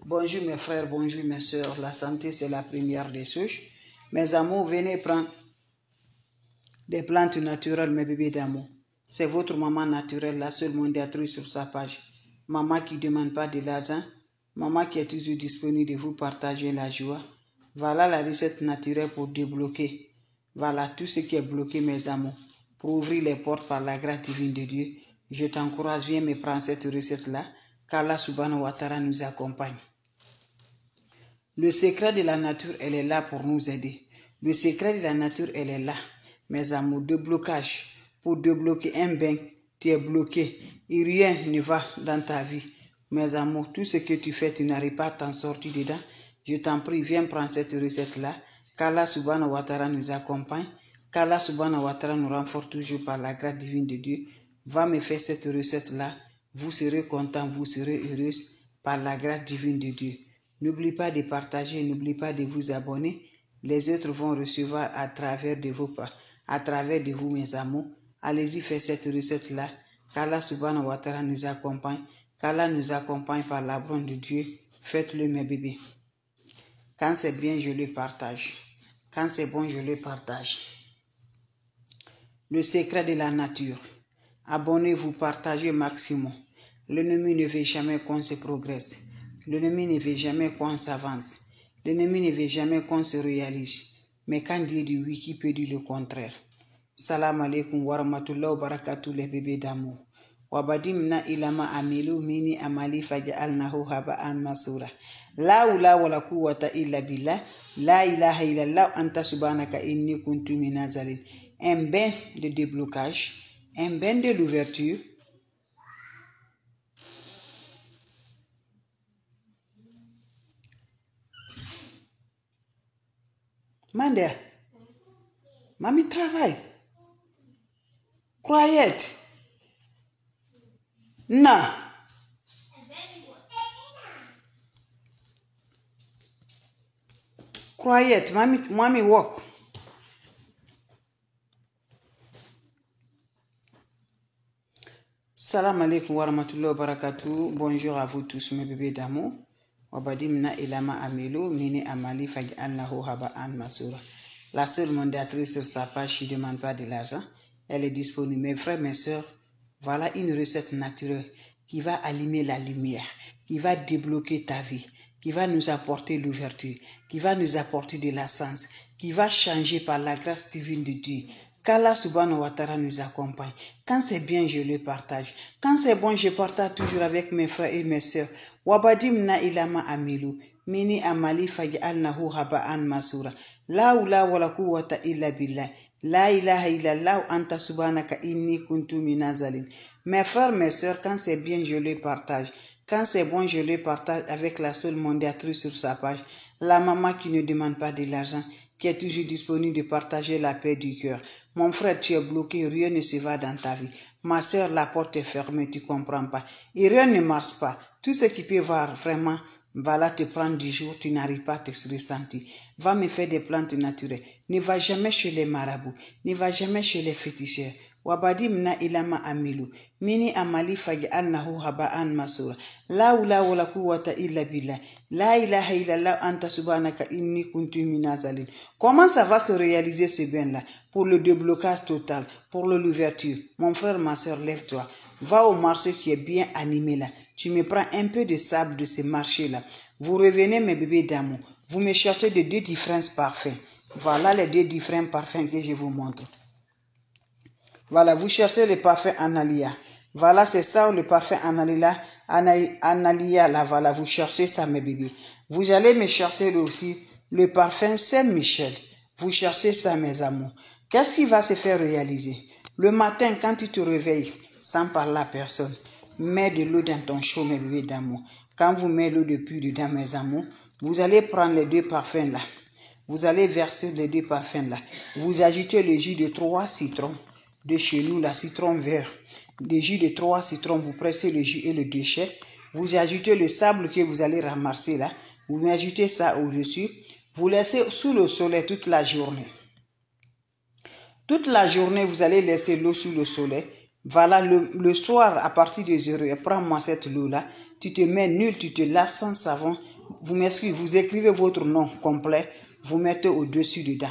Bonjour mes frères, bonjour mes soeurs. La santé, c'est la première des choses. Mes amours, venez prendre des plantes naturelles, mes bébés d'amour. C'est votre maman naturelle, la seule mondiatrice sur sa page. Maman qui ne demande pas de l'argent. Maman qui est toujours disponible de vous partager la joie. Voilà la recette naturelle pour débloquer. Voilà tout ce qui est bloqué, mes amours. Pour ouvrir les portes par la grâce divine de Dieu. Je t'encourage, viens me prendre cette recette-là. Qu'Allah subhanahu wa ta'ala nous accompagne. Le secret de la nature, elle est là pour nous aider. Le secret de la nature, elle est là. Mes amours, de blocage. Pour débloquer un bain, tu es bloqué. Et rien ne va dans ta vie. Mes amours, tout ce que tu fais, tu n'arrives pas à t'en sortir dedans. Je t'en prie, viens prendre cette recette-là. Qu'Allah subhanahu wa ta'ala nous accompagne. Qu'Allah subhanahu wa ta'ala nous renforce toujours par la grâce divine de Dieu. Va me faire cette recette-là. Vous serez content, vous serez heureuse par la grâce divine de Dieu. N'oublie pas de partager, n'oublie pas de vous abonner. Les autres vont recevoir à travers de vous, mes amours. Allez-y, faites cette recette-là. Qu'Allah subhanahu wa ta'ala nous accompagne. Qu'Allah nous accompagne par la bonté de Dieu. Faites-le, mes bébés. Quand c'est bien, je le partage. Quand c'est bon, je le partage. Le secret de la nature. Abonnez-vous, partagez maximum. L'ennemi ne veut jamais qu'on se progresse. L'ennemi ne veut jamais qu'on s'avance. L'ennemi ne veut jamais qu'on se réalise. Mais quand Dieu dit oui, qui peut dire le contraire? Salam alaikum wa rahmatullahi wa barakatuh, les bébés d'amour. Wabadimna ilama amilu mini amali faja'alnahu haba'an masura. La hawla wala quwwata illa billah. La ilaha illallah anta subhanaka inni kuntu minaz zalimin. Un bain de déblocage, un bain de l'ouverture. Mandé, mamie travaille. Croyette. Non. Croyette, mamie work. Salam alaikum wa rahmatullahi wa barakatuh. Bonjour à vous tous mes bébés d'amour. Wabadimna ilama amelu mini amali faj'alnahu haba'an masura. La seule mondiatrice sur sa page qui ne demande pas de l'argent. Elle est disponible. Mes frères, mes soeurs, voilà une recette naturelle qui va allumer la lumière, qui va débloquer ta vie, qui va nous apporter l'ouverture, qui va nous apporter de la sens, qui va changer par la grâce divine de Dieu. Qu'Allah subhanahu wa ta'ala nous accompagne. Quand c'est bien, je le partage. Quand c'est bon, je partage toujours avec mes frères et mes soeurs. Wabadimna ilama amilu mini amali faj'alnahu haba'an masura. La hawla wala quwwata illa billah. La ilaha illallah anta subhanaka inni kuntu minaz zalimin. Mes frères, mes soeurs, quand c'est bien, je le partage. Quand c'est bon, je le partage avec la seule mondiatrice sur sa page. La maman qui ne demande pas de l'argent, qui est toujours disponible de partager la paix du cœur. Mon frère, tu es bloqué, rien ne se va dans ta vie. Ma soeur, la porte est fermée, tu ne comprends pas. Et rien ne marche pas. Tout ce qui peut voir vraiment, va là te prendre du jour, tu n'arrives pas à te ressentir. Va me faire des plantes naturelles. Ne va jamais chez les marabouts. Ne va jamais chez les féticheurs. Wabadimna ilama amilu mini amali faj'alnahu haba'an masura. La hawla wala quwwata illa billah. La ilaha illallah anta subhanaka inni kuntu minaz zalimin. Comment ça va se réaliser ce bain-là? Pour le déblocage total, pour l'ouverture. Mon frère, ma soeur, lève-toi. Va au marché qui est bien animé là. Tu me prends un peu de sable de ce marché-là. Vous revenez, mes bébés d'amour. Vous me cherchez de deux différents parfums. Voilà les deux différents parfums que je vous montre. Voilà, vous cherchez le parfum Analia. Voilà, c'est ça le parfum Analia. Analia, là, voilà, vous cherchez ça, mes bébés. Vous allez me chercher aussi le parfum Saint-Michel. Vous cherchez ça, mes amours. Qu'est-ce qui va se faire réaliser? Le matin, quand tu te réveilles, sans parler à personne, mets de l'eau dans ton chaud, mes bébés d'amour. Quand vous mettez l'eau de pluie dedans, mes amours, vous allez prendre les deux parfums là. Vous allez verser les deux parfums là. Vous ajoutez le jus de 3 citrons. De chez nous, la citron vert. Des jus de 3 citrons, vous pressez le jus et le déchet. Vous ajoutez le sable que vous allez ramasser là. Vous ajoutez ça au-dessus. Vous laissez sous le soleil toute la journée. Toute la journée, vous allez laisser l'eau sous le soleil. Voilà, le soir, à partir de 0h, prends-moi cette eau-là. tu te mets nul, tu te laves sans savon. Vous m'excusez, vous écrivez votre nom complet, vous mettez au-dessus dedans.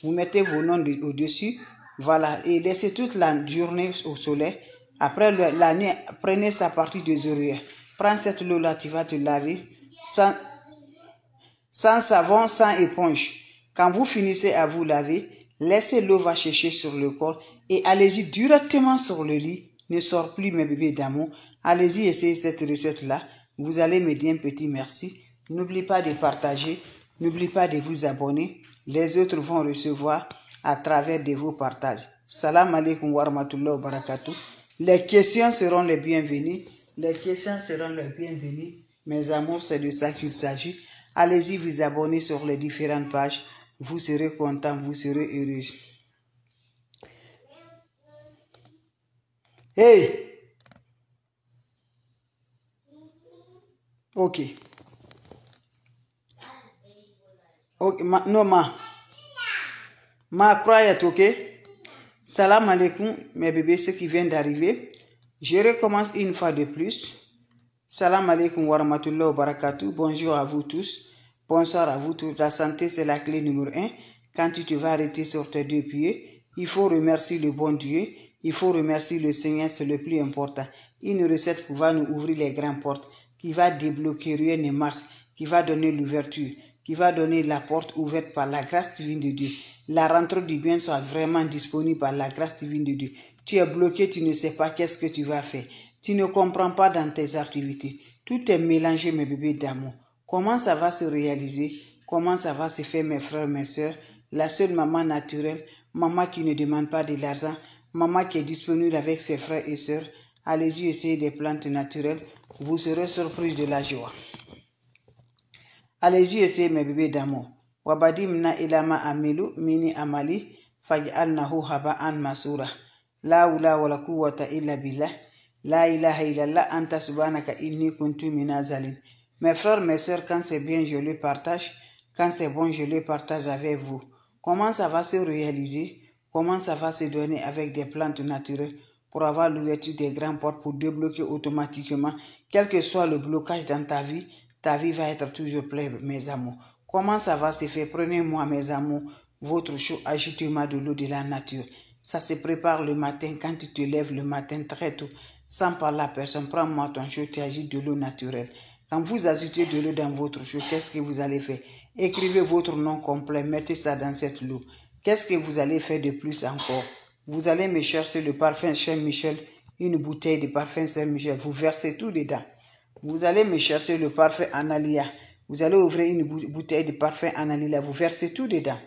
Vous mettez vos noms au-dessus, voilà, et laissez toute la journée au soleil. Après la nuit, prenez sa partie de 0 heure. Prends cette eau-là, tu vas te laver sans savon, sans éponge. Quand vous finissez à vous laver, laissez l'eau va chercher sur le corps et allez-y directement sur le lit. Ne sort plus mes bébés d'amour. Allez-y essayer cette recette-là. Vous allez me dire un petit merci. N'oubliez pas de partager. N'oubliez pas de vous abonner. Les autres vont recevoir à travers de vos partages. Salam alaikum wa rahmatullahi wa barakatuh. Les questions seront les bienvenues. Les questions seront les bienvenues. Mes amours, c'est de ça qu'il s'agit. Allez-y vous abonner sur les différentes pages. Vous serez content, vous serez heureux. Hey! Ok. Ok, non, ma croyette, ok? Salam alaikum, mes bébés, ceux qui viennent d'arriver. Je recommence une fois de plus. Salam alaikum wa rahmatullahi wa barakatuh. Bonjour à vous tous. Bonsoir à vous tous. La santé, c'est la clé numéro 1. Quand tu te vas arrêter sur tes 2 pieds, il faut remercier le bon Dieu. Il faut remercier le Seigneur, c'est le plus important. Une recette qui va nous ouvrir les grandes portes, qui va débloquer rien ne marche, qui va donner l'ouverture, qui va donner la porte ouverte par la grâce divine de Dieu. La rentrée du bien soit vraiment disponible par la grâce divine de Dieu. Tu es bloqué, tu ne sais pas qu'est-ce que tu vas faire. Tu ne comprends pas dans tes activités. Tout est mélangé, mes bébés d'amour. Comment ça va se réaliser? Comment ça va se faire, mes frères, mes soeurs? La seule maman naturelle, maman qui ne demande pas de l'argent, maman qui est disponible avec ses frères et sœurs. Allez-y essayer des plantes naturelles. Vous serez surpris de la joie. Allez-y essayer, mes bébés d'amour. Wabadimna ilama amilu mini amali faj'alnahu haba'an masura. La hawla wala quwwata illa billah. La ilaha illallah anta subhanaka inni kuntu minazalin. Mes frères, mes sœurs, quand c'est bien, je le partage. Quand c'est bon, je le partage avec vous. Comment ça va se réaliser? Comment ça va se donner avec des plantes naturelles pour avoir l'ouverture des grandes portes, pour débloquer automatiquement, quel que soit le blocage dans ta vie va être toujours pleine, mes amours. Comment ça va se faire? Prenez-moi, mes amours, votre chaud, ajoutez-moi de l'eau de la nature. Ça se prépare le matin, quand tu te lèves le matin très tôt, sans parler à personne, prends-moi ton chaud, tu ajoutes de l'eau naturelle. Quand vous ajoutez de l'eau dans votre chaud, qu'est-ce que vous allez faire? Écrivez votre nom complet, mettez ça dans cette eau. Qu'est-ce que vous allez faire de plus encore? Vous allez me chercher le parfum Saint-Michel, une bouteille de parfum Saint-Michel, vous versez tout dedans. Vous allez me chercher le parfum Analia. Vous allez ouvrir une bouteille de parfum Analia, vous versez tout dedans.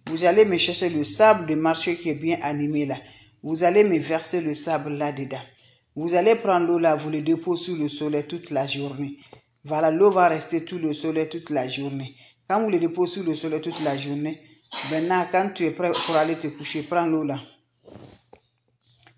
Vous allez me chercher le sable de marché qui est bien animé là. Vous allez me verser le sable là-dedans. Vous allez prendre l'eau là, vous le déposez sous le soleil toute la journée. Voilà, l'eau va rester sous le soleil toute la journée. Quand vous le déposez sous le soleil toute la journée, maintenant quand tu es prêt pour aller te coucher, prends l'eau là.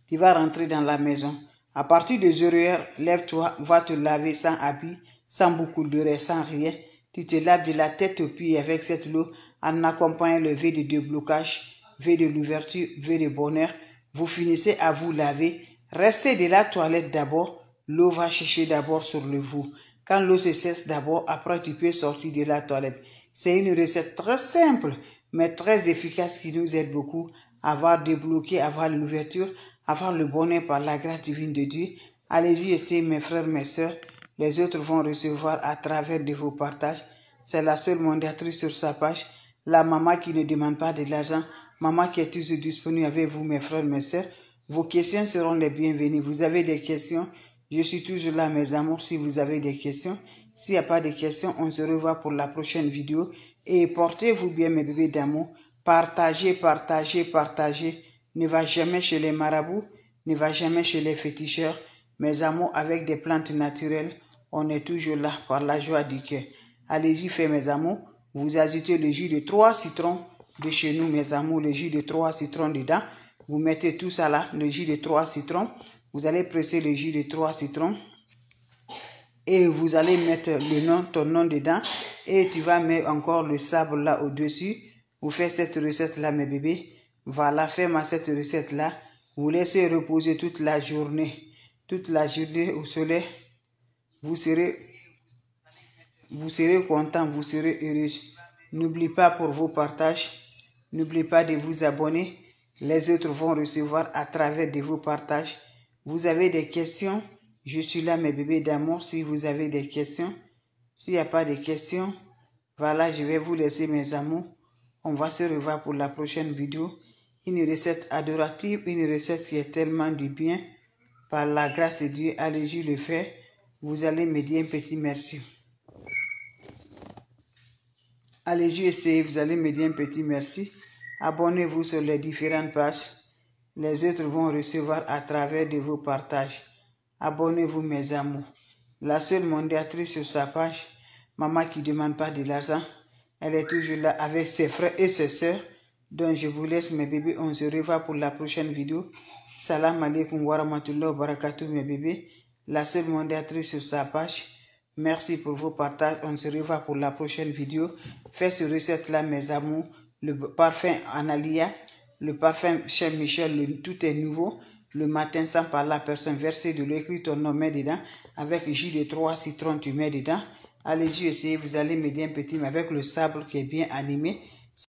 Tu vas rentrer dans la maison. À partir de 0 heure, lève-toi, va te laver sans habit, sans beaucoup d'heures, sans rien. Tu te laves de la tête aux pieds avec cette eau en accompagnant le V de déblocage, V de l'ouverture, V de bonheur. Vous finissez à vous laver. Restez de la toilette d'abord. L'eau va chercher d'abord sur le vous. Quand l'eau se cesse d'abord, après tu peux sortir de la toilette. C'est une recette très simple, mais très efficace qui nous aide beaucoup à avoir débloqué, à avoir l'ouverture, à avoir le bonheur par la grâce divine de Dieu. Allez-y essayer, mes frères, mes sœurs. Les autres vont recevoir à travers de vos partages. C'est la seule mondatrice sur sa page. La maman qui ne demande pas de l'argent. Maman qui est toujours disponible avec vous, mes frères, mes sœurs. Vos questions seront les bienvenues. Vous avez des questions? Je suis toujours là, mes amours, si vous avez des questions. S'il n'y a pas de questions, on se revoit pour la prochaine vidéo. Et portez-vous bien, mes bébés d'amour. Partagez, partagez, partagez. Ne va jamais chez les marabouts. Ne va jamais chez les féticheurs. Mes amours, avec des plantes naturelles, on est toujours là par la joie du cœur. Allez-y, faites mes amours. Vous ajoutez le jus de 3 citrons de chez nous, mes amours, le jus de 3 citrons dedans. Vous mettez tout ça là, le jus de 3 citrons. Vous allez presser le jus de 3 citrons. Et vous allez mettre ton nom dedans. Et tu vas mettre encore le sable là au-dessus. Vous faites cette recette là, mes bébés. Voilà, faites-moi cette recette là. Vous laissez reposer toute la journée. Toute la journée au soleil. Vous serez content, vous serez heureux. N'oubliez pas pour vos partages. N'oubliez pas de vous abonner. Les autres vont recevoir à travers de vos partages. Vous avez des questions? Je suis là, mes bébés d'amour, si vous avez des questions. S'il n'y a pas de questions, voilà, je vais vous laisser, mes amours. On va se revoir pour la prochaine vidéo. Une recette adorative, une recette qui est tellement du bien. Par la grâce de Dieu, allez-y le faire. Vous allez me dire un petit merci. Allez-y essayer, vous allez me dire un petit merci. Abonnez-vous sur les différentes pages. Les autres vont recevoir à travers de vos partages. Abonnez-vous, mes amours. La seule modératrice sur sa page, maman qui ne demande pas de l'argent, elle est toujours là avec ses frères et ses sœurs. Donc je vous laisse, mes bébés, on se revoit pour la prochaine vidéo. Salam alaikum wa rahmatullahi wa barakatuh, mes bébés. La seule modératrice sur sa page. Merci pour vos partages. On se revoit pour la prochaine vidéo. Faites ce recette-là, mes amours. Le parfum Analia, le parfum chez Michel, tout est nouveau. Le matin, sans parler à personne, verser de l'eau, écrit ton nom, mets dedans. Avec jus de 3 citrons, tu mets dedans. Allez-y, essayez, vous allez m'aider un petit, mais avec le sable qui est bien animé.